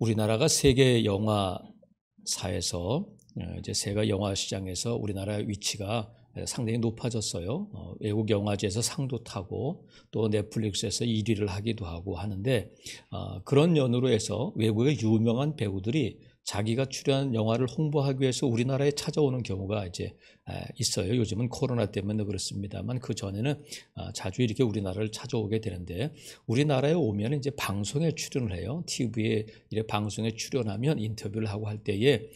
우리나라가 세계 영화사에서 이제 세계 영화 시장에서 우리나라의 위치가 상당히 높아졌어요. 외국 영화제에서 상도 타고 또 넷플릭스에서 1위를 하기도 하고 하는데 그런 연유로 해서 외국의 유명한 배우들이 자기가 출연한 영화를 홍보하기 위해서 우리나라에 찾아오는 경우가 이제 있어요. 요즘은 코로나 때문에 그렇습니다만 그 전에는 자주 이렇게 우리나라를 찾아오게 되는데 우리나라에 오면 이제 방송에 출연을 해요. TV에 이렇게 방송에 출연하면 인터뷰를 하고 할 때에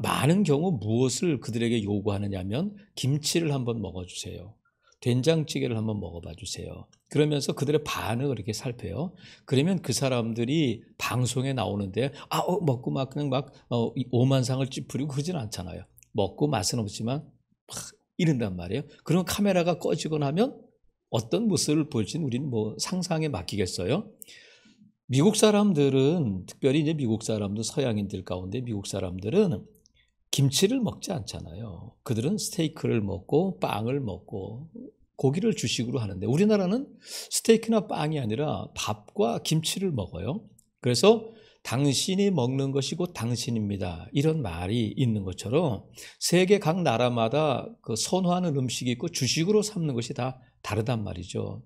많은 경우 무엇을 그들에게 요구하느냐면 김치를 한번 먹어주세요. 된장찌개를 한번 먹어봐 주세요. 그러면서 그들의 반응을 이렇게 살펴요. 그러면 그 사람들이 방송에 나오는데 먹고 막 그냥 막 오만상을 찌푸리고 그러진 않잖아요. 먹고 맛은 없지만 막 이런단 말이에요. 그럼 카메라가 꺼지고 나면 어떤 모습을 보일지는 우리는 뭐 상상에 맡기겠어요. 미국 사람들은 특별히 이제 미국 사람들 서양인들 가운데 미국 사람들은 김치를 먹지 않잖아요. 그들은 스테이크를 먹고 빵을 먹고 고기를 주식으로 하는데 우리나라는 스테이크나 빵이 아니라 밥과 김치를 먹어요. 그래서 당신이 먹는 것이 곧 당신입니다. 이런 말이 있는 것처럼 세계 각 나라마다 그 선호하는 음식이 있고 주식으로 삼는 것이 다 다르단 말이죠.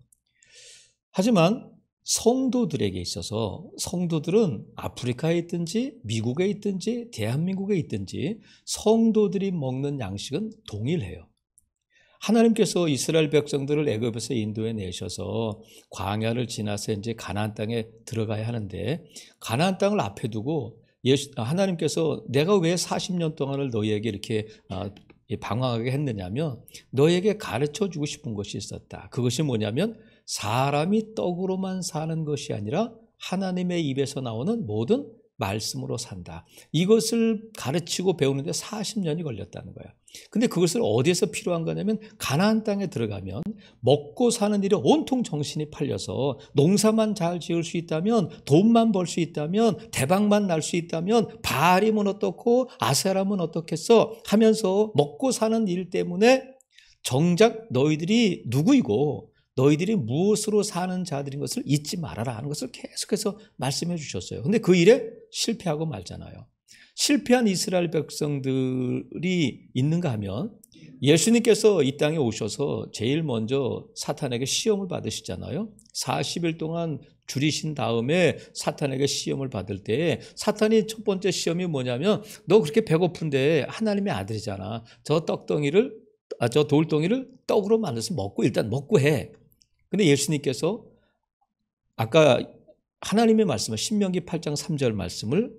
하지만 성도들에게 있어서 성도들은 아프리카에 있든지 미국에 있든지 대한민국에 있든지 성도들이 먹는 양식은 동일해요. 하나님께서 이스라엘 백성들을 애굽에서 인도해 내셔서 광야를 지나서 이제 가나안 땅에 들어가야 하는데 가나안 땅을 앞에 두고 하나님께서 내가 왜 40년 동안을 너희에게 이렇게 방황하게 했느냐면 너희에게 가르쳐 주고 싶은 것이 있었다. 그것이 뭐냐면 사람이 떡으로만 사는 것이 아니라 하나님의 입에서 나오는 모든 말씀으로 산다. 이것을 가르치고 배우는데 40년이 걸렸다는 거야. 근데 그것을 어디에서 필요한 거냐면 가나안 땅에 들어가면 먹고 사는 일에 온통 정신이 팔려서 농사만 잘 지을 수 있다면 돈만 벌 수 있다면 대박만 날 수 있다면 바알이면 어떻고 아세라면 어떻겠어 하면서 먹고 사는 일 때문에 정작 너희들이 누구이고 너희들이 무엇으로 사는 자들인 것을 잊지 말아라 하는 것을 계속해서 말씀해 주셨어요. 근데 그 일에 실패하고 말잖아요. 실패한 이스라엘 백성들이 있는가 하면 예수님께서 이 땅에 오셔서 제일 먼저 사탄에게 시험을 받으시잖아요. 40일 동안 줄이신 다음에 사탄에게 시험을 받을 때 사탄이 첫 번째 시험이 뭐냐면 너 그렇게 배고픈데 하나님의 아들이잖아. 저 돌덩이를 떡으로 만들어서 먹고 일단 먹고 해. 근데 예수님께서 아까 하나님의 말씀을 신명기 8장 3절 말씀을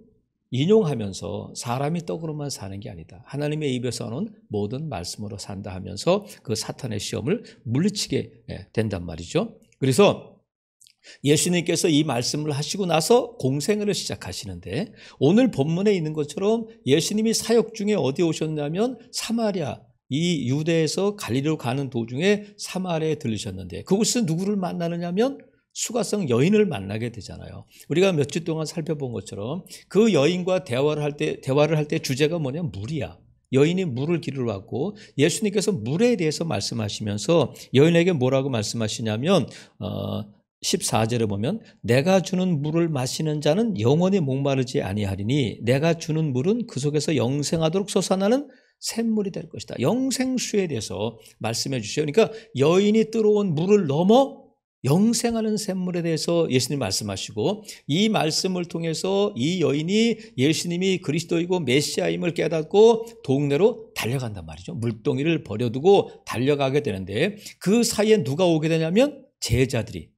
인용하면서 사람이 떡으로만 사는 게 아니다. 하나님의 입에서 나오는 모든 말씀으로 산다 하면서 그 사탄의 시험을 물리치게 된단 말이죠. 그래서 예수님께서 이 말씀을 하시고 나서 공생애를 시작하시는데 오늘 본문에 있는 것처럼 예수님이 사역 중에 어디 오셨냐면 사마리아 이 유대에서 갈릴리로 가는 도중에 사마리아에 들르셨는데 그곳에서 누구를 만나느냐면 수가성 여인을 만나게 되잖아요. 우리가 몇 주 동안 살펴본 것처럼 그 여인과 대화를 할 때 주제가 뭐냐면 물이야. 여인이 물을 기르러 왔고 예수님께서 물에 대해서 말씀하시면서 여인에게 뭐라고 말씀하시냐면 14절에 보면 내가 주는 물을 마시는 자는 영원히 목마르지 아니하리니 내가 주는 물은 그 속에서 영생하도록 솟아나는 샘물이 될 것이다. 영생수에 대해서 말씀해 주셔요. 그러니까 여인이 들어온 물을 넘어 영생하는 샘물에 대해서 예수님 말씀하시고 이 말씀을 통해서 이 여인이 예수님이 그리스도이고 메시아임을 깨닫고 동네로 달려간단 말이죠. 물동이를 버려두고 달려가게 되는데 그 사이에 누가 오게 되냐면 제자들이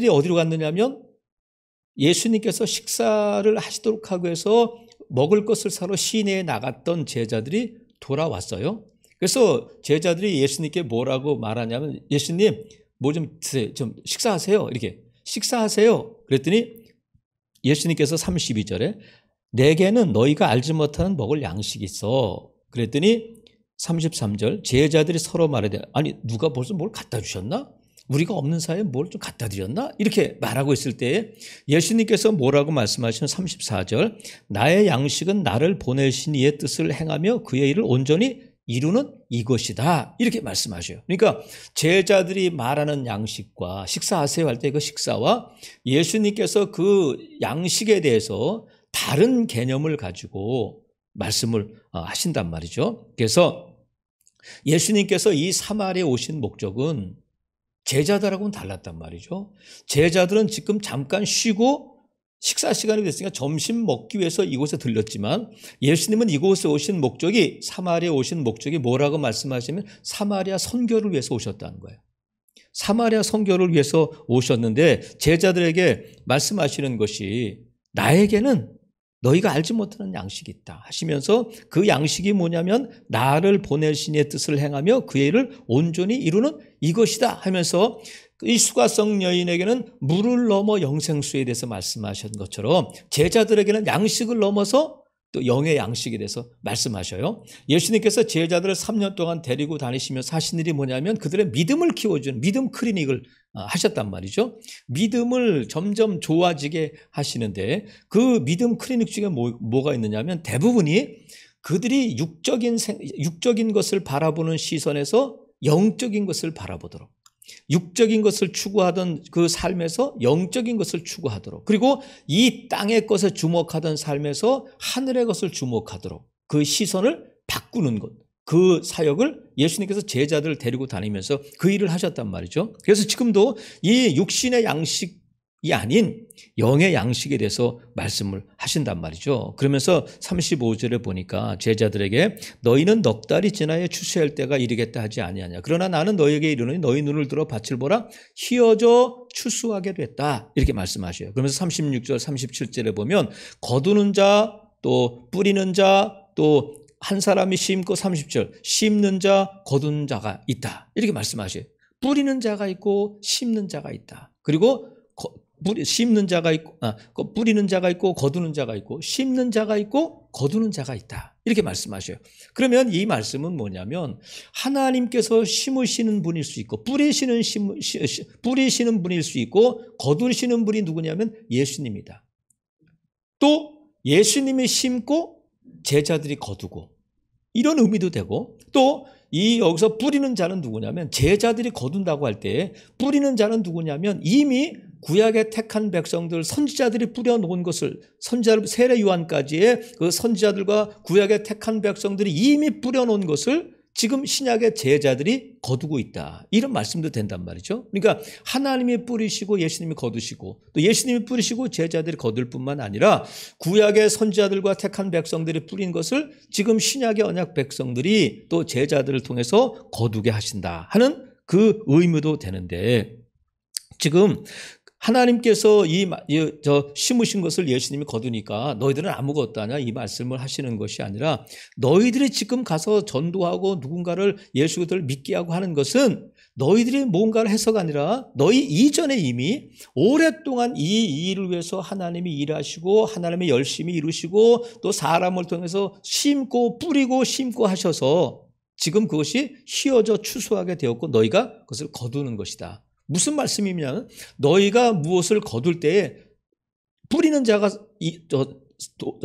어디로 갔느냐면 예수님께서 식사를 하시도록 하기 위해서 먹을 것을 사러 시내에 나갔던 제자들이 돌아왔어요. 그래서 제자들이 예수님께 뭐라고 말하냐면 예수님 뭐 좀 드세요. 좀 식사하세요. 이렇게 식사하세요. 그랬더니 예수님께서 32절에 내게는 너희가 알지 못하는 먹을 양식이 있어. 그랬더니 33절 제자들이 서로 말하되 아니 누가 벌써 뭘 갖다 주셨나? 우리가 없는 사이에 뭘 좀 갖다 드렸나? 이렇게 말하고 있을 때에 예수님께서 뭐라고 말씀하시는 34절 나의 양식은 나를 보내신 이의 뜻을 행하며 그의 일을 온전히 이루는 이것이다. 이렇게 말씀하셔요. 그러니까 제자들이 말하는 양식과 식사하세요 할 때 그 식사와 예수님께서 그 양식에 대해서 다른 개념을 가지고 말씀을 하신단 말이죠. 그래서 예수님께서 이 사마리아에 오신 목적은 제자들하고는 달랐단 말이죠. 제자들은 지금 잠깐 쉬고 식사 시간이 됐으니까 점심 먹기 위해서 이곳에 들렸지만 예수님은 이곳에 오신 목적이, 사마리아에 오신 목적이 뭐라고 말씀하시면 사마리아 선교를 위해서 오셨다는 거예요. 사마리아 선교를 위해서 오셨는데 제자들에게 말씀하시는 것이 나에게는 너희가 알지 못하는 양식이 있다 하시면서 그 양식이 뭐냐면 나를 보내신 이의 뜻을 행하며 그의 일을 온전히 이루는 이것이다 하면서 이 수가성 여인에게는 물을 넘어 영생수에 대해서 말씀하신 것처럼 제자들에게는 양식을 넘어서 또 영의 양식에 대해서 말씀하셔요. 예수님께서 제자들을 3년 동안 데리고 다니시면서 하신 일이 뭐냐면 그들의 믿음을 키워주는 믿음 클리닉을 하셨단 말이죠. 믿음을 점점 좋아지게 하시는데 그 믿음 클리닉 중에 뭐가 있느냐면 대부분이 그들이 육적인 것을 바라보는 시선에서 영적인 것을 바라보도록, 육적인 것을 추구하던 그 삶에서 영적인 것을 추구하도록, 그리고 이 땅의 것에 주목하던 삶에서 하늘의 것을 주목하도록 그 시선을 바꾸는 것, 그 사역을 예수님께서 제자들을 데리고 다니면서 그 일을 하셨단 말이죠. 그래서 지금도 이 육신의 양식이 아닌 영의 양식에 대해서 말씀을 하신단 말이죠. 그러면서 35절에 보니까 제자들에게 너희는 넉 달이 지나야 추수할 때가 이르겠다 하지 아니하냐. 그러나 나는 너희에게 이르노니 너희 눈을 들어 밭을 보라 희어져 추수하게 됐다. 이렇게 말씀하셔요. 그러면서 36절 37절에 보면 거두는 자, 또 뿌리는 자, 또 한 사람이 심고 30절 심는 자, 거두는 자가 있다. 이렇게 말씀하셔요. 뿌리는 자가 있고 심는 자가 있다. 그리고 심는 자가 있고, 뿌리는 자가 있고, 거두는 자가 있고, 심는 자가 있고, 거두는 자가 있다. 이렇게 말씀하셔요. 그러면 이 말씀은 뭐냐면 하나님께서 심으시는 분일 수 있고, 뿌리시는 분일 수 있고, 거두시는 분이 누구냐면 예수님이다. 또 예수님이 심고 제자들이 거두고, 이런 의미도 되고, 또 이 여기서 뿌리는 자는 누구냐면 제자들이 거둔다고 할 때 뿌리는 자는 누구냐면 이미 구약의 택한 백성들 선지자들이 뿌려놓은 것을, 선지자들 세례 요한까지의 그 선지자들과 구약의 택한 백성들이 이미 뿌려놓은 것을 지금 신약의 제자들이 거두고 있다. 이런 말씀도 된단 말이죠. 그러니까 하나님이 뿌리시고 예수님이 거두시고 또 예수님이 뿌리시고 제자들이 거둘 뿐만 아니라 구약의 선지자들과 택한 백성들이 뿌린 것을 지금 신약의 언약 백성들이 또 제자들을 통해서 거두게 하신다 하는 그 의미도 되는데, 지금 하나님께서 심으신 것을 예수님이 거두니까 너희들은 아무것도 아냐 이 말씀을 하시는 것이 아니라 너희들이 지금 가서 전도하고 누군가를 예수를 믿게 하고 하는 것은 너희들이 뭔가를 해서가 아니라 너희 이전에 이미 오랫동안 이 일을 위해서 하나님이 일하시고 하나님이 열심히 이루시고 또 사람을 통해서 심고 뿌리고 심고 하셔서 지금 그것이 휘어져 추수하게 되었고 너희가 그것을 거두는 것이다. 무슨 말씀이냐면 너희가 무엇을 거둘 때에 뿌리는 자가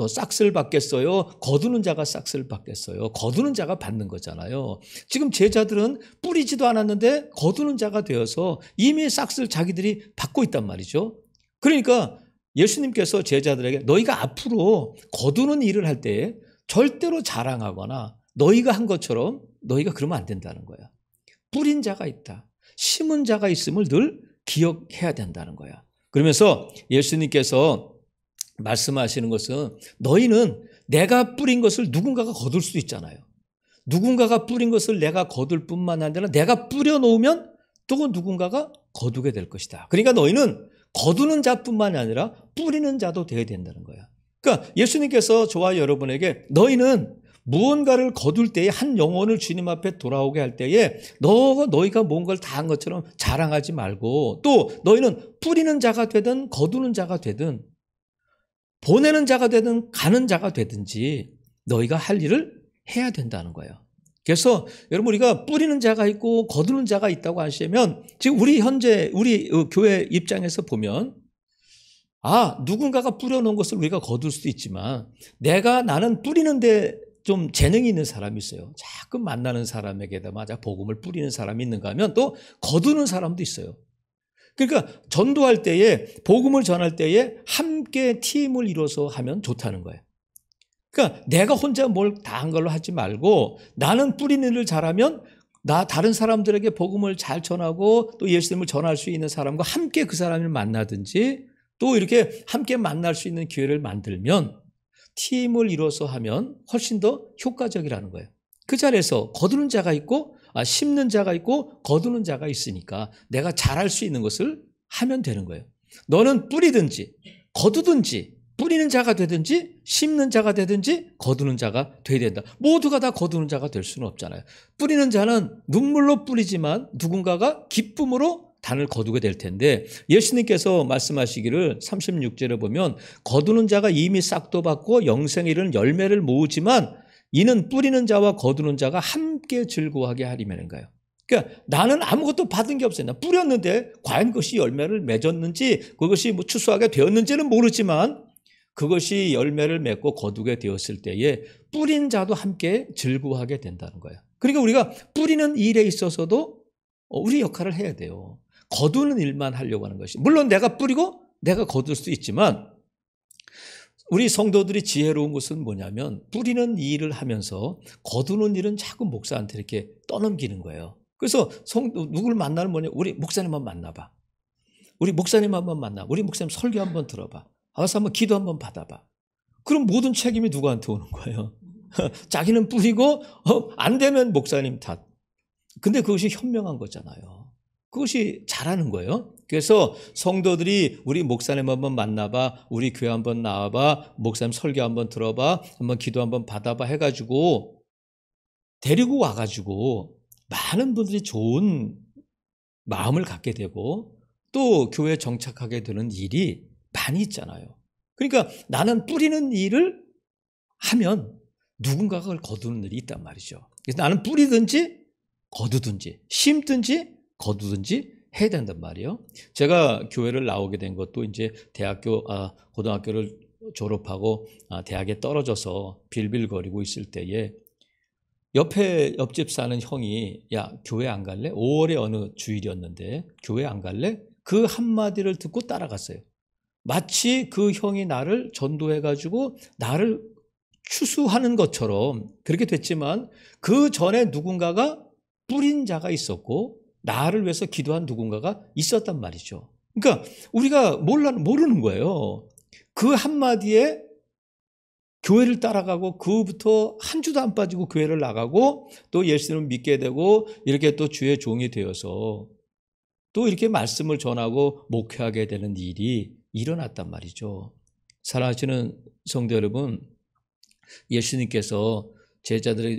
싹스를 받겠어요? 거두는 자가 싹스를 받겠어요? 거두는 자가 받는 거잖아요. 지금 제자들은 뿌리지도 않았는데 거두는 자가 되어서 이미 싹스를 자기들이 받고 있단 말이죠. 그러니까 예수님께서 제자들에게 너희가 앞으로 거두는 일을 할 때 절대로 자랑하거나 너희가 한 것처럼 너희가 그러면 안 된다는 거야. 뿌린 자가 있다. 심은 자가 있음을 늘 기억해야 된다는 거야. 그러면서 예수님께서 말씀하시는 것은 너희는 내가 뿌린 것을 누군가가 거둘 수도 있잖아요. 누군가가 뿌린 것을 내가 거둘 뿐만 아니라 내가 뿌려놓으면 또 누군가가 거두게 될 것이다. 그러니까 너희는 거두는 자뿐만 아니라 뿌리는 자도 되어야 된다는 거야. 그러니까 예수님께서 저와 여러분에게 너희는 무언가를 거둘 때에 한 영혼을 주님 앞에 돌아오게 할 때에 너희가 뭔가를 다 한 것처럼 자랑하지 말고 또 너희는 뿌리는 자가 되든 거두는 자가 되든 보내는 자가 되든 가는 자가 되든지 너희가 할 일을 해야 된다는 거예요. 그래서 여러분 우리가 뿌리는 자가 있고 거두는 자가 있다고 하시면 지금 우리 교회 입장에서 보면 누군가가 뿌려놓은 것을 우리가 거둘 수도 있지만 나는 뿌리는 데 좀 재능이 있는 사람이 있어요. 자꾸 만나는 사람에게다마자 복음을 뿌리는 사람이 있는가 하면 또 거두는 사람도 있어요. 그러니까 전도할 때에 복음을 전할 때에 함께 팀을 이뤄서 하면 좋다는 거예요. 그러니까 내가 혼자 뭘 다 한 걸로 하지 말고 나는 뿌리는 일을 잘하면 나 다른 사람들에게 복음을 잘 전하고 또 예수님을 전할 수 있는 사람과 함께 그 사람을 만나든지 또 이렇게 함께 만날 수 있는 기회를 만들면 팀을 이뤄서 하면 훨씬 더 효과적이라는 거예요. 그 자리에서 거두는 자가 있고 심는 자가 있고 거두는 자가 있으니까 내가 잘할 수 있는 것을 하면 되는 거예요. 너는 뿌리든지 거두든지 뿌리는 자가 되든지 심는 자가 되든지 거두는 자가 돼야 된다. 모두가 다 거두는 자가 될 수는 없잖아요. 뿌리는 자는 눈물로 뿌리지만 누군가가 기쁨으로 단을 거두게 될 텐데 예수님께서 말씀하시기를 36절에 보면 거두는 자가 이미 싹도 받고 영생에 이르는 열매를 모으지만 이는 뿌리는 자와 거두는 자가 함께 즐거워하게 하리라는 거예요. 그러니까 나는 아무것도 받은 게 없어요. 나 뿌렸는데 과연 그것이 열매를 맺었는지 그것이 뭐 추수하게 되었는지는 모르지만 그것이 열매를 맺고 거두게 되었을 때에 뿌린 자도 함께 즐거워하게 된다는 거예요. 그러니까 우리가 뿌리는 일에 있어서도 우리 역할을 해야 돼요. 거두는 일만 하려고 하는 것이 물론 내가 뿌리고 내가 거둘 수 있지만 우리 성도들이 지혜로운 것은 뭐냐면 뿌리는 일을 하면서 거두는 일은 자꾸 목사한테 이렇게 떠넘기는 거예요. 그래서 누구를 만나는 뭐냐 우리 목사님 한번 만나봐. 우리 목사님 한번 만나. 우리 목사님 설교 한번 들어봐. 와서 한번 기도 한번 받아봐. 그럼 모든 책임이 누구한테 오는 거예요? 자기는 뿌리고 안 되면 목사님 탓. 근데 그것이 현명한 거잖아요. 그것이 잘하는 거예요. 그래서 성도들이 우리 목사님 한번 만나봐, 우리 교회 한번 나와봐, 목사님 설교 한번 들어봐, 한번 기도 한번 받아봐 해가지고 데리고 와가지고 많은 분들이 좋은 마음을 갖게 되고 또 교회에 정착하게 되는 일이 많이 있잖아요. 그러니까 나는 뿌리는 일을 하면 누군가가 그걸 거두는 일이 있단 말이죠. 그래서 나는 뿌리든지 거두든지 심든지 거두든지 해야 된단 말이에요. 제가 교회를 나오게 된 것도 이제 고등학교를 졸업하고 대학에 떨어져서 빌빌거리고 있을 때에 옆집 사는 형이 야 교회 안 갈래? 5월에 어느 주일이었는데 교회 안 갈래? 그 한마디를 듣고 따라갔어요. 마치 그 형이 나를 전도해가지고 나를 추수하는 것처럼 그렇게 됐지만 그 전에 누군가가 뿌린 자가 있었고 나를 위해서 기도한 누군가가 있었단 말이죠. 그러니까 우리가 모르는 거예요. 그 한마디에 교회를 따라가고 그부터 한 주도 안 빠지고 교회를 나가고 또 예수님을 믿게 되고 이렇게 또 주의 종이 되어서 또 이렇게 말씀을 전하고 목회하게 되는 일이 일어났단 말이죠. 사랑하시는 성도 여러분, 예수님께서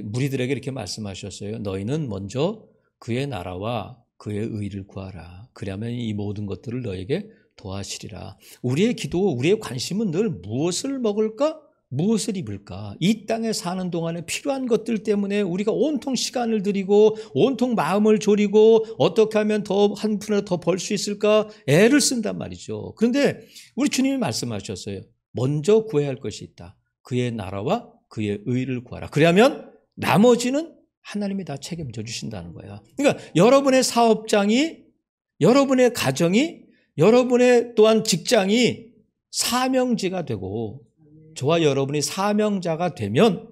무리들에게 이렇게 말씀하셨어요. 너희는 먼저 그의 나라와 그의 의를 구하라. 그러면 이 모든 것들을 너에게 더하시리라. 우리의 기도, 우리의 관심은 늘 무엇을 먹을까? 무엇을 입을까? 이 땅에 사는 동안에 필요한 것들 때문에 우리가 온통 시간을 들이고 온통 마음을 졸이고 어떻게 하면 더 한 푼이라도 더 벌 수 있을까? 애를 쓴단 말이죠. 그런데 우리 주님이 말씀하셨어요. 먼저 구해야 할 것이 있다. 그의 나라와 그의 의를 구하라. 그러면 나머지는 하나님이 다 책임져 주신다는 거야. 그러니까 여러분의 사업장이, 여러분의 가정이, 여러분의 또한 직장이 사명지가 되고 저와 여러분이 사명자가 되면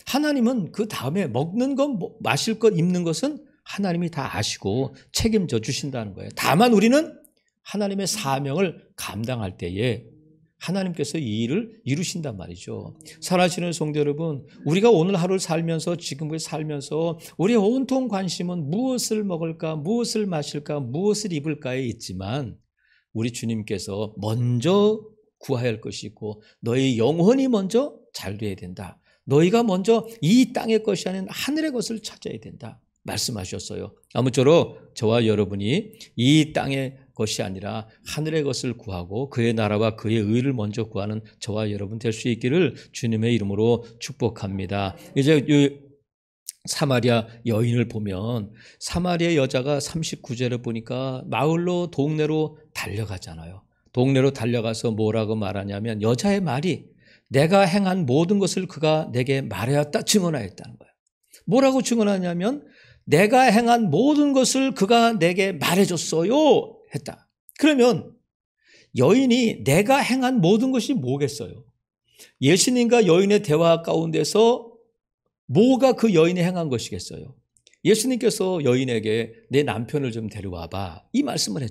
하나님은 그 다음에 먹는 것, 마실 것, 입는 것은 하나님이 다 아시고 책임져 주신다는 거예요. 다만 우리는 하나님의 사명을 감당할 때에 하나님께서 이 일을 이루신단 말이죠. 사랑하시는 성도 여러분, 우리가 오늘 하루를 살면서 지금을 살면서 우리의 온통 관심은 무엇을 먹을까, 무엇을 마실까, 무엇을 입을까에 있지만 우리 주님께서 먼저 구해야 할 것이 있고 너희 영혼이 먼저 잘 돼야 된다. 너희가 먼저 이 땅의 것이 아닌 하늘의 것을 찾아야 된다 말씀하셨어요. 아무쪼록 저와 여러분이 이 땅의 것이 아니라 하늘의 것을 구하고 그의 나라와 그의 의를 먼저 구하는 저와 여러분 될 수 있기를 주님의 이름으로 축복합니다. 이제 이 사마리아 여인을 보면 사마리아 여자가 39절에 보니까 마을로 동네로 달려가잖아요. 동네로 달려가서 뭐라고 말하냐면 여자의 말이 내가 행한 모든 것을 그가 내게 말하였다, 증언하였다는 거예요. 뭐라고 증언하냐면 내가 행한 모든 것을 그가 내게 말해줬어요 했다. 그러면 여인이 내가 행한 모든 것이 뭐겠어요? 예수님과 여인의 대화 가운데서 뭐가 그 여인이 행한 것이겠어요? 예수님께서 여인에게 내 남편을 좀 데려와봐, 이 말씀을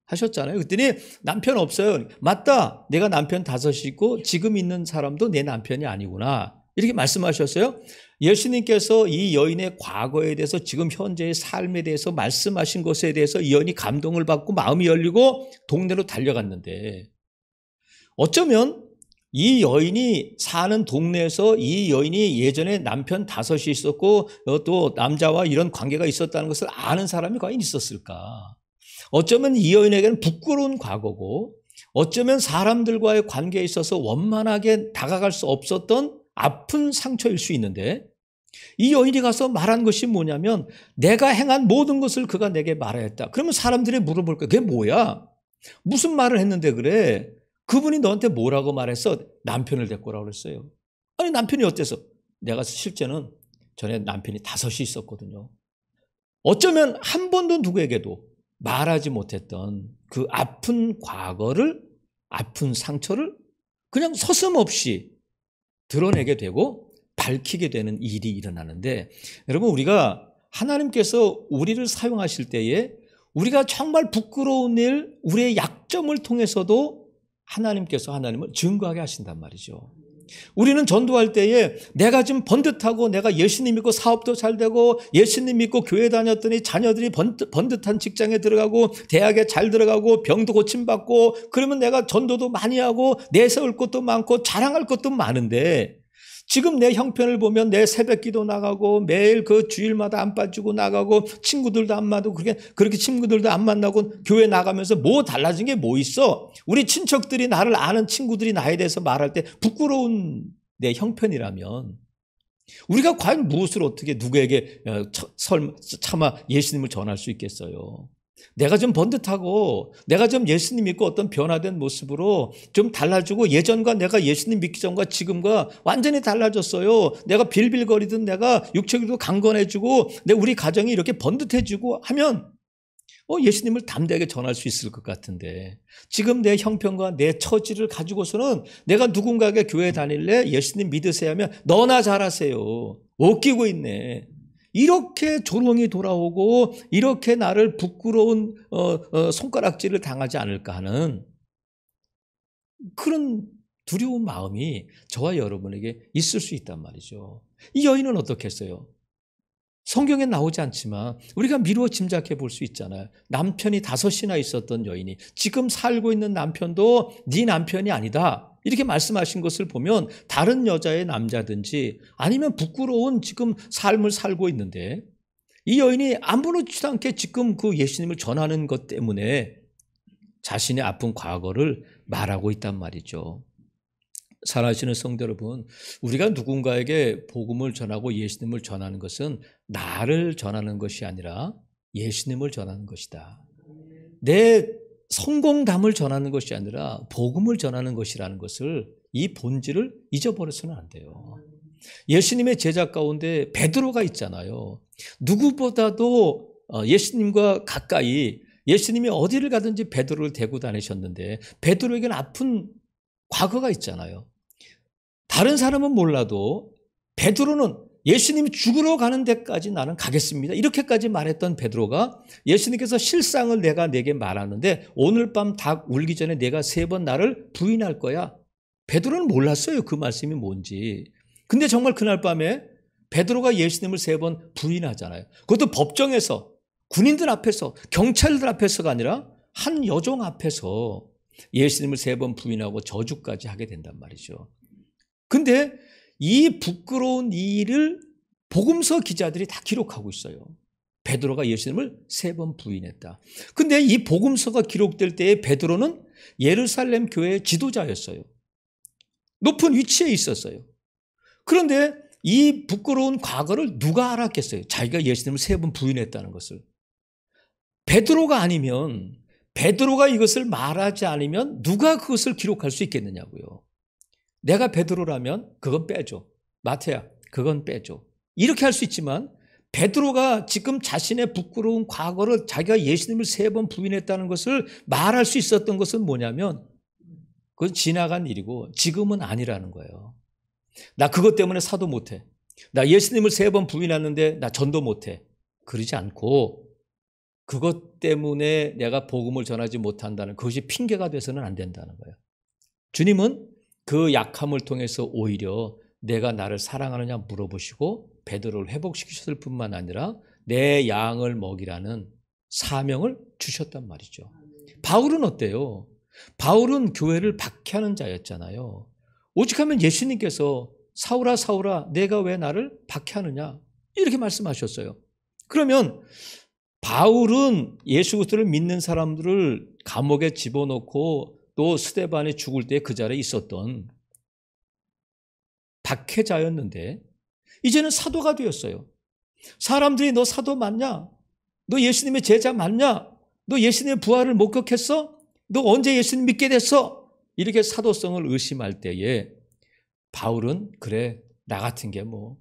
하셨잖아요. 그랬더니 남편 없어요. 맞다, 내가 남편 5이 있고 지금 있는 사람도 내 남편이 아니구나, 이렇게 말씀하셨어요. 예수님께서 이 여인의 과거에 대해서 지금 현재의 삶에 대해서 말씀하신 것에 대해서 이 여인이 감동을 받고 마음이 열리고 동네로 달려갔는데, 어쩌면 이 여인이 사는 동네에서 이 여인이 예전에 남편 5이 있었고 또 남자와 이런 관계가 있었다는 것을 아는 사람이 과연 있었을까? 어쩌면 이 여인에게는 부끄러운 과거고, 어쩌면 사람들과의 관계에 있어서 원만하게 다가갈 수 없었던 아픈 상처일 수 있는데, 이 여인이 가서 말한 것이 뭐냐면 내가 행한 모든 것을 그가 내게 말하였다. 그러면 사람들이 물어볼 거야. 그게 뭐야? 무슨 말을 했는데 그래? 그분이 너한테 뭐라고 말했어? 남편을 데리고 오라고 그랬어요. 아니, 남편이 어때서? 내가 실제는 전에 남편이 5이 있었거든요. 어쩌면 한 번도 누구에게도 말하지 못했던 그 아픈 과거를, 아픈 상처를 그냥 서슴없이 드러내게 되고 밝히게 되는 일이 일어나는데, 여러분, 우리가 하나님께서 우리를 사용하실 때에 우리가 정말 부끄러운 일, 우리의 약점을 통해서도 하나님을 증거하게 하신단 말이죠. 우리는 전도할 때에 내가 좀 번듯하고 내가 예수님 믿고 사업도 잘 되고 예수님 믿고 교회 다녔더니 자녀들이 번듯한 직장에 들어가고 대학에 잘 들어가고 병도 고침받고 그러면 내가 전도도 많이 하고 내세울 것도 많고 자랑할 것도 많은데, 지금 내 형편을 보면 내 새벽기도 나가고 매일 그 주일마다 안 빠지고 나가고 친구들도 안 만나고 그렇게 친구들도 안 만나고 교회 나가면서 뭐 달라진 게 뭐 있어? 우리 친척들이, 나를 아는 친구들이 나에 대해서 말할 때 부끄러운 내 형편이라면 우리가 과연 무엇을 어떻게 누구에게 차마 예수님을 전할 수 있겠어요? 내가 좀 번듯하고 내가 좀 예수님 믿고 어떤 변화된 모습으로 좀 달라지고, 예전과 내가 예수님 믿기 전과 지금과 완전히 달라졌어요. 내가 빌빌거리든 내가 육체적으로 강건해지고 우리 가정이 이렇게 번듯해지고 하면 예수님을 담대하게 전할 수 있을 것 같은데, 지금 내 형편과 내 처지를 가지고서는 내가 누군가에게 교회 다닐래? 예수님 믿으세요 하면 너나 잘하세요, 웃기고 있네, 이렇게 조롱이 돌아오고 이렇게 나를 부끄러운 손가락질을 당하지 않을까 하는 그런 두려운 마음이 저와 여러분에게 있을 수 있단 말이죠. 이 여인은 어떻게 했어요? 성경에 나오지 않지만 우리가 미루어 짐작해 볼 수 있잖아요. 남편이 5이나 있었던 여인이 지금 살고 있는 남편도 네 남편이 아니다, 이렇게 말씀하신 것을 보면 다른 여자의 남자든지 아니면 부끄러운 지금 삶을 살고 있는데, 이 여인이 아무렇지도 않게 지금 그 예수님을 전하는 것 때문에 자신의 아픈 과거를 말하고 있단 말이죠. 사랑하시는 성도 여러분, 우리가 누군가에게 복음을 전하고 예수님을 전하는 것은 나를 전하는 것이 아니라 예수님을 전하는 것이다. 내 성공담을 전하는 것이 아니라 복음을 전하는 것이라는 것을, 이 본질을 잊어버려서는 안 돼요. 예수님의 제자 가운데 베드로가 있잖아요. 누구보다도 예수님과 가까이, 예수님이 어디를 가든지 베드로를 데리고 다니셨는데 베드로에게는 아픈 과거가 있잖아요. 다른 사람은 몰라도 베드로는 예수님이 죽으러 가는 데까지 나는 가겠습니다, 이렇게까지 말했던 베드로가 예수님께서 실상을 내게 말하는데 오늘 밤 닭 울기 전에 내가 3번 나를 부인할 거야. 베드로는 몰랐어요, 그 말씀이 뭔지. 근데 정말 그날 밤에 베드로가 예수님을 3번 부인하잖아요. 그것도 법정에서, 군인들 앞에서, 경찰들 앞에서가 아니라 한 여종 앞에서 예수님을 3번 부인하고 저주까지 하게 된단 말이죠. 근데 이 부끄러운 일을 복음서 기자들이 다 기록하고 있어요. 베드로가 예수님을 3번 부인했다. 근데 이 복음서가 기록될 때에 베드로는 예루살렘 교회의 지도자였어요. 높은 위치에 있었어요. 그런데 이 부끄러운 과거를 누가 알았겠어요? 자기가 예수님을 3번 부인했다는 것을. 베드로가 아니면, 베드로가 이것을 말하지 않으면 누가 그것을 기록할 수 있겠느냐고요. 내가 베드로라면 그건 빼줘. 마태야, 그건 빼줘. 이렇게 할 수 있지만 베드로가 지금 자신의 부끄러운 과거를 자기가 예수님을 3번 부인했다는 것을 말할 수 있었던 것은 뭐냐면 그건 지나간 일이고 지금은 아니라는 거예요. 나 그것 때문에 사도 못해. 나 예수님을 3번 부인했는데 나 전도 못해. 그러지 않고 그것 때문에 내가 복음을 전하지 못한다는 그것이 핑계가 돼서는 안 된다는 거예요. 주님은 그 약함을 통해서 오히려 내가 나를 사랑하느냐 물어보시고 베드로를 회복시키셨을 뿐만 아니라 내 양을 먹이라는 사명을 주셨단 말이죠. 바울은 어때요? 바울은 교회를 박해하는 자였잖아요. 오직하면 예수님께서 사울아 사울아 내가 왜 나를 박해하느냐 이렇게 말씀하셨어요. 그러면 바울은 예수 그리스도를 믿는 사람들을 감옥에 집어넣고 또 스데반이 죽을 때 그 자리에 있었던 박해자였는데 이제는 사도가 되었어요. 사람들이 너 사도 맞냐? 너 예수님의 제자 맞냐? 너 예수님의 부활을 목격했어? 너 언제 예수님 믿게 됐어? 이렇게 사도성을 의심할 때에 바울은 그래 나 같은 게 뭐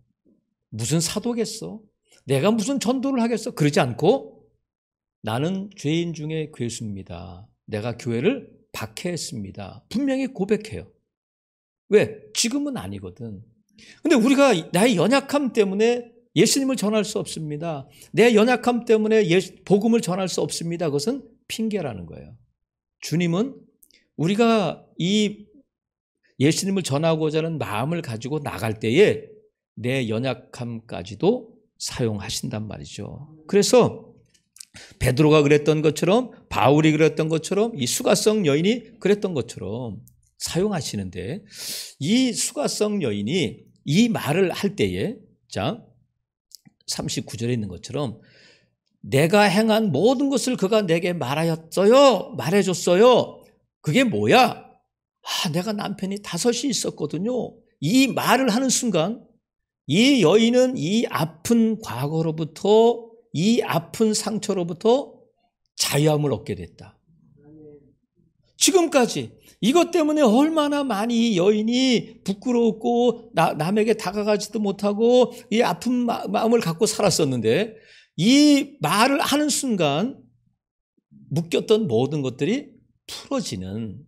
무슨 사도겠어? 내가 무슨 전도를 하겠어? 그러지 않고 나는 죄인 중에 괴수입니다. 내가 교회를 박해했습니다. 분명히 고백해요. 왜? 지금은 아니거든. 근데 우리가 나의 연약함 때문에 예수님을 전할 수 없습니다. 내 연약함 때문에 복음을 전할 수 없습니다. 그것은 핑계라는 거예요. 주님은 우리가 이 예수님을 전하고자 하는 마음을 가지고 나갈 때에 내 연약함까지도 사용하신단 말이죠. 그래서 베드로가 그랬던 것처럼 바울이 그랬던 것처럼 이 수가성 여인이 그랬던 것처럼 사용하시는데 이 수가성 여인이 이 말을 할 때에 자 39절에 있는 것처럼 내가 행한 모든 것을 그가 내게 말하였어요. 말해줬어요. 그게 뭐야? 내가 남편이 5이 있었거든요. 이 말을 하는 순간 이 여인은 이 아픈 과거로부터 이 아픈 상처로부터 자유함을 얻게 됐다. 지금까지 이것 때문에 얼마나 많이 이 여인이 부끄럽고 남에게 다가가지도 못하고 이 아픈 마음을 갖고 살았었는데 이 말을 하는 순간 묶였던 모든 것들이 풀어지는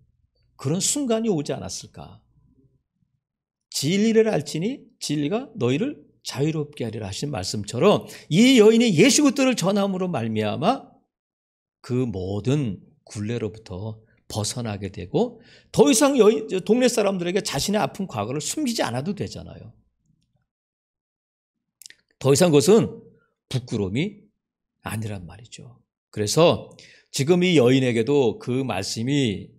그런 순간이 오지 않았을까. 진리를 알지니 진리가 너희를 자유롭게 하리라 하신 말씀처럼 이 여인이 예수 그리스도를 전함으로 말미암아 그 모든 굴레로부터 벗어나게 되고 더 이상 동네 사람들에게 자신의 아픈 과거를 숨기지 않아도 되잖아요. 더 이상 그것은 부끄러움이 아니란 말이죠. 그래서 지금 이 여인에게도 그 말씀이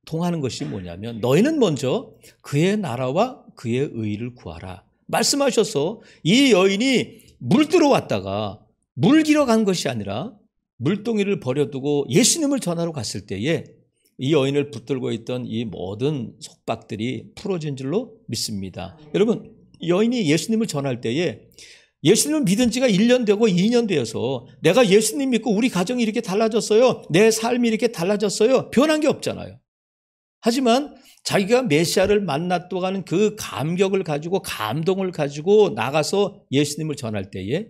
통하는 것이 뭐냐면 너희는 먼저 그의 나라와 그의 의를 구하라 말씀하셔서 이 여인이 물들어 왔다가 물기러 간 것이 아니라 물동이를 버려두고 예수님을 전하러 갔을 때에 이 여인을 붙들고 있던 이 모든 속박들이 풀어진 줄로 믿습니다. 여러분 여인이 예수님을 전할 때에 예수님을 믿은 지가 1년 되고 2년 되어서 내가 예수님 믿고 우리 가정이 이렇게 달라졌어요. 내 삶이 이렇게 달라졌어요. 변한 게 없잖아요. 하지만 자기가 메시아를 만났다고 하는 그 감격을 가지고 감동을 가지고 나가서 예수님을 전할 때에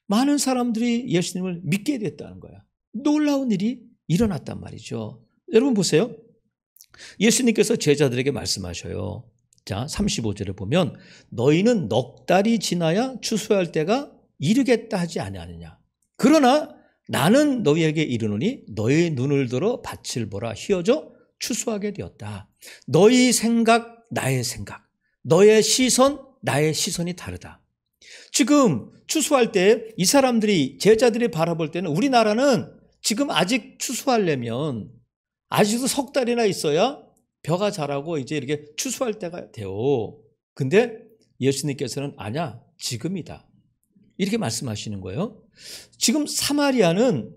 많은 사람들이 예수님을 믿게 됐다는 거야. 놀라운 일이 일어났단 말이죠. 여러분 보세요. 예수님께서 제자들에게 말씀하셔요. 자, 35절에 보면 너희는 넉 달이 지나야 추수할 때가 이르겠다 하지 아니하느냐. 그러나 나는 너희에게 이르노니 너희 눈을 들어 밭을 보라 휘어져 추수하게 되었다. 너희 생각 나의 생각, 너의 시선 나의 시선이 다르다. 지금 추수할 때 이 사람들이 제자들이 바라볼 때는 우리나라는 지금 아직 추수하려면 아직도 석 달이나 있어야 벼가 자라고 이제 이렇게 추수할 때가 돼요. 근데 예수님께서는 아니야, 지금이다. 이렇게 말씀하시는 거예요. 지금 사마리아는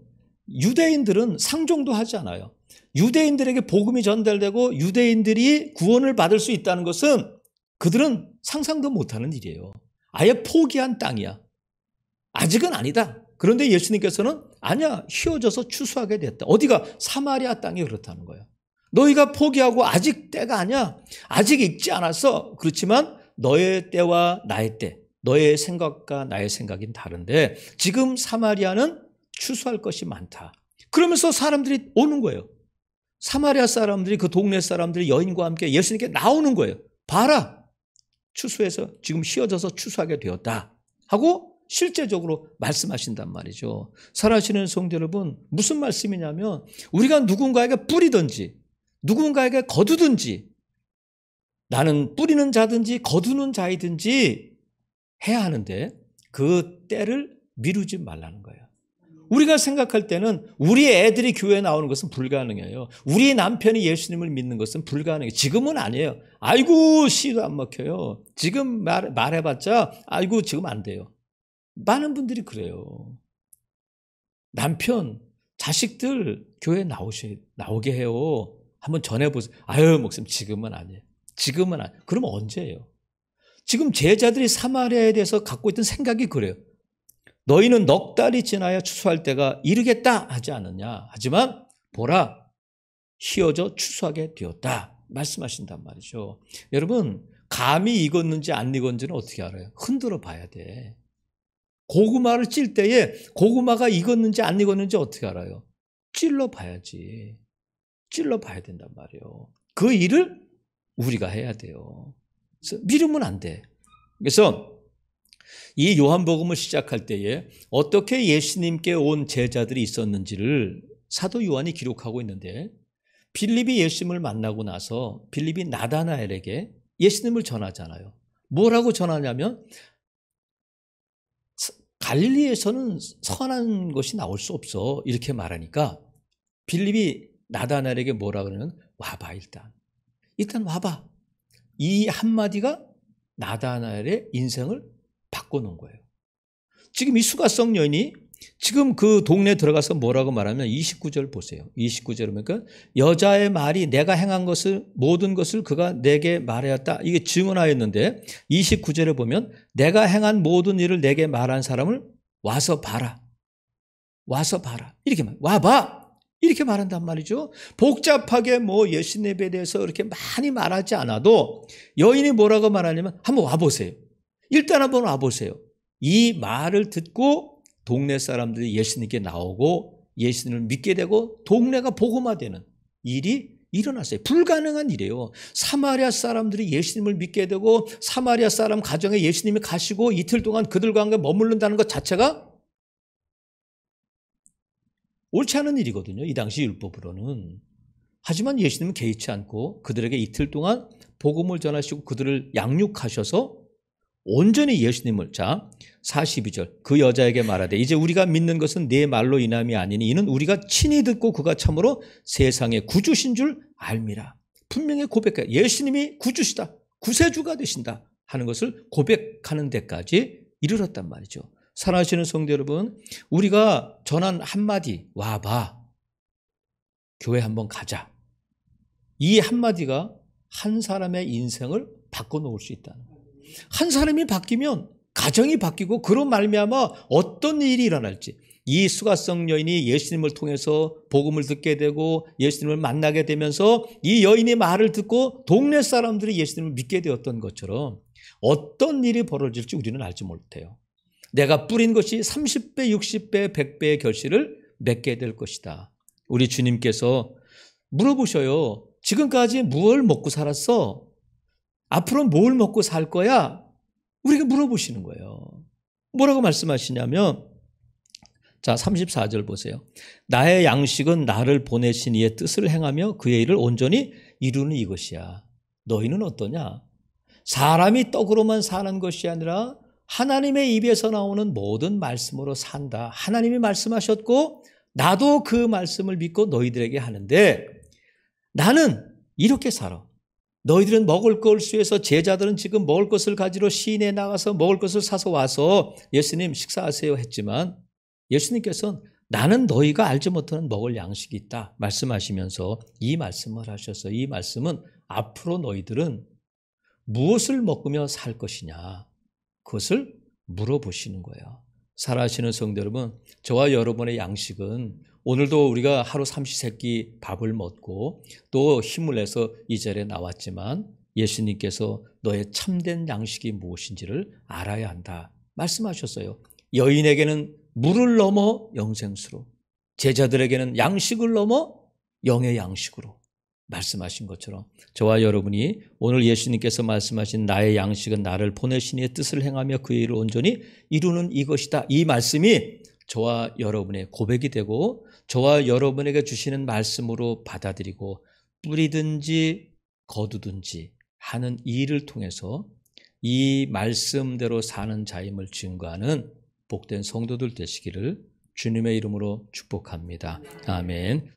유대인들은 상종도 하지 않아요. 유대인들에게 복음이 전달되고 유대인들이 구원을 받을 수 있다는 것은 그들은 상상도 못하는 일이에요. 아예 포기한 땅이야. 아직은 아니다. 그런데 예수님께서는 아니야, 휘어져서 추수하게 됐다. 어디가? 사마리아 땅이 그렇다는 거예요. 너희가 포기하고 아직 때가 아니야. 아직 익지 않았어. 그렇지만 너의 때와 나의 때, 너의 생각과 나의 생각은 다른데 지금 사마리아는 추수할 것이 많다. 그러면서 사람들이 오는 거예요. 사마리아 사람들이, 그 동네 사람들이 여인과 함께 예수님께 나오는 거예요. 봐라, 추수해서 지금 휘어져서 추수하게 되었다 하고 실제적으로 말씀하신단 말이죠. 사랑하시는 성도 여러분, 무슨 말씀이냐면 우리가 누군가에게 뿌리든지 누군가에게 거두든지, 나는 뿌리는 자든지 거두는 자이든지 해야 하는데 그 때를 미루지 말라는 거예요. 우리가 생각할 때는 우리 애들이 교회에 나오는 것은 불가능해요. 우리 남편이 예수님을 믿는 것은 불가능해요. 지금은 아니에요. 아이고 씨도 안 먹혀요. 지금 말해봤자 아이고 지금 안 돼요. 많은 분들이 그래요. 남편, 자식들 교회에 나오게 해요. 한번 전해보세요. 아유 목사님 지금은 아니에요. 지금은 아니에요. 그럼 언제예요? 지금 제자들이 사마리아에 대해서 갖고 있던 생각이 그래요. 너희는 넉 달이 지나야 추수할 때가 이르겠다 하지 않느냐. 하지만 보라, 휘어져 추수하게 되었다 말씀하신단 말이죠. 여러분, 감이 익었는지 안 익었는지는 어떻게 알아요? 흔들어 봐야 돼. 고구마를 찔 때에 고구마가 익었는지 안 익었는지 어떻게 알아요? 찔러 봐야지. 찔러 봐야 된단 말이에요. 그 일을 우리가 해야 돼요. 그래서 미루면 안 돼. 그래서 이 요한복음을 시작할 때에 어떻게 예수님께 온 제자들이 있었는지를 사도 요한이 기록하고 있는데, 빌립이 예수님을 만나고 나서 빌립이 나다나엘에게 예수님을 전하잖아요. 뭐라고 전하냐면 갈릴리에서는 선한 것이 나올 수 없어 이렇게 말하니까 빌립이 나다나엘에게 뭐라 그러냐면 와봐, 일단 와봐. 이 한마디가 나다나엘의 인생을 바꿔놓은 거예요. 지금 이 수가성 여인이 지금 그 동네에 들어가서 뭐라고 말하면 29절 보세요. 29절 보니까 여자의 말이 내가 행한 것을 모든 것을 그가 내게 말하였다. 이게 증언하였는데 29절에 보면 내가 행한 모든 일을 내게 말한 사람을 와서 봐라. 와서 봐라. 이렇게 와봐. 이렇게 말한단 말이죠. 복잡하게 뭐 예수님에 대해서 이렇게 많이 말하지 않아도 여인이 뭐라고 말하냐면 한번 와보세요. 일단 한번 와보세요. 이 말을 듣고 동네 사람들이 예수님께 나오고 예수님을 믿게 되고 동네가 복음화되는 일이 일어났어요. 불가능한 일이에요. 사마리아 사람들이 예수님을 믿게 되고 사마리아 사람 가정에 예수님이 가시고 이틀 동안 그들과 함께 머무른다는 것 자체가 옳지 않은 일이거든요. 이 당시 율법으로는. 하지만 예수님은 개의치 않고 그들에게 이틀 동안 복음을 전하시고 그들을 양육하셔서 온전히 예수님을, 자 42절 그 여자에게 말하되 이제 우리가 믿는 것은 네 말로 인함이 아니니 이는 우리가 친히 듣고 그가 참으로 세상의 구주신 줄 알미라. 분명히 고백해. 예수님이 구주시다, 구세주가 되신다 하는 것을 고백하는 데까지 이르렀단 말이죠. 사랑하시는 성도 여러분, 우리가 전한 한마디 와봐, 교회 한번 가자, 이 한마디가 한 사람의 인생을 바꿔놓을 수 있다는 거예요. 한 사람이 바뀌면 가정이 바뀌고 그로 말미암아 어떤 일이 일어날지, 이 수가성 여인이 예수님을 통해서 복음을 듣게 되고 예수님을 만나게 되면서 이 여인의 말을 듣고 동네 사람들이 예수님을 믿게 되었던 것처럼 어떤 일이 벌어질지 우리는 알지 못해요. 내가 뿌린 것이 30배, 60배, 100배의 결실을 맺게 될 것이다. 우리 주님께서 물어보셔요. 지금까지 뭘 먹고 살았어? 앞으로 뭘 먹고 살 거야? 우리가 물어보시는 거예요. 뭐라고 말씀하시냐면, 자 34절 보세요. 나의 양식은 나를 보내신 이의 뜻을 행하며 그의 일을 온전히 이루는 이것이야. 너희는 어떠냐? 사람이 떡으로만 사는 것이 아니라 하나님의 입에서 나오는 모든 말씀으로 산다. 하나님이 말씀하셨고 나도 그 말씀을 믿고 너희들에게 하는데 나는 이렇게 살아. 너희들은 먹을 것을 위해서, 제자들은 지금 먹을 것을 가지러 시내에 나가서 먹을 것을 사서 와서 예수님 식사하세요 했지만 예수님께서는 나는 너희가 알지 못하는 먹을 양식이 있다 말씀하시면서 이 말씀을 하셔서, 이 말씀은 앞으로 너희들은 무엇을 먹으며 살 것이냐, 그것을 물어보시는 거예요. 살아가시는 성도 여러분, 저와 여러분의 양식은 오늘도 우리가 하루 삼시세끼 밥을 먹고 또 힘을 내서 이 자리에 나왔지만 예수님께서 너의 참된 양식이 무엇인지를 알아야 한다 말씀하셨어요. 여인에게는 물을 넘어 영생수로, 제자들에게는 양식을 넘어 영의 양식으로 말씀하신 것처럼 저와 여러분이 오늘 예수님께서 말씀하신 나의 양식은 나를 보내신 이의 뜻을 행하며 그의 일을 온전히 이루는 이것이다. 이 말씀이 저와 여러분의 고백이 되고 저와 여러분에게 주시는 말씀으로 받아들이고 뿌리든지 거두든지 하는 이 일을 통해서 이 말씀대로 사는 자임을 증거하는 복된 성도들 되시기를 주님의 이름으로 축복합니다. 아멘.